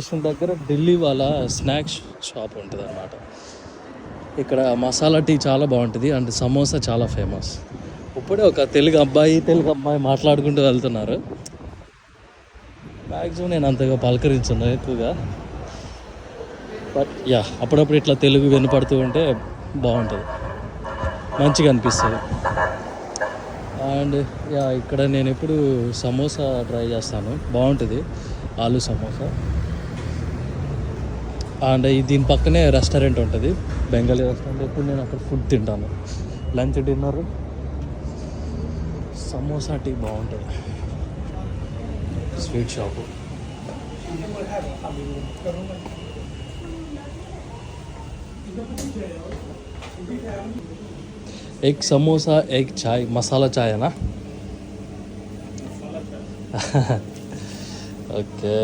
Station దగ్గర ఢిల్లీ వాళ్ళ snacks shop ఉంటుంది అన్నమాట. ఇక్కడ మసాలా టీ చాలా బాగుంటుంది అండ్ సమోసా చాలా ఫేమస్. ఇప్పుడే ఒక తెలుగు అమ్మాయి మాట్లాడుకుంటూ వెళ్తున్నారు. మ్యాక్సిమం నేను అంతగా పలకరించను ఎక్కువగా, బట్ యా అప్పుడప్పుడు ఇట్లా తెలుగు వినపడుతూ ఉంటే బాగుంటుంది, మంచిగా అనిపిస్తుంది. అండ్ యా ఇక్కడ నేను ఎప్పుడు సమోసా ట్రై చేస్తాను, బాగుంటుంది ఆలు సమోసా. అండ్ దీని పక్కనే రెస్టారెంట్ ఉంటుంది, బెంగాలీ రెస్టారెంట్. ఎప్పుడు నేను అక్కడ ఫుడ్ తింటాను, లంచ్ డిన్నర్. సమోసా టీ బాగుంటుంది, sweet shop. Egg samosa, egg చాయ్, మసాలా చాయ్ అనా? ఓకే.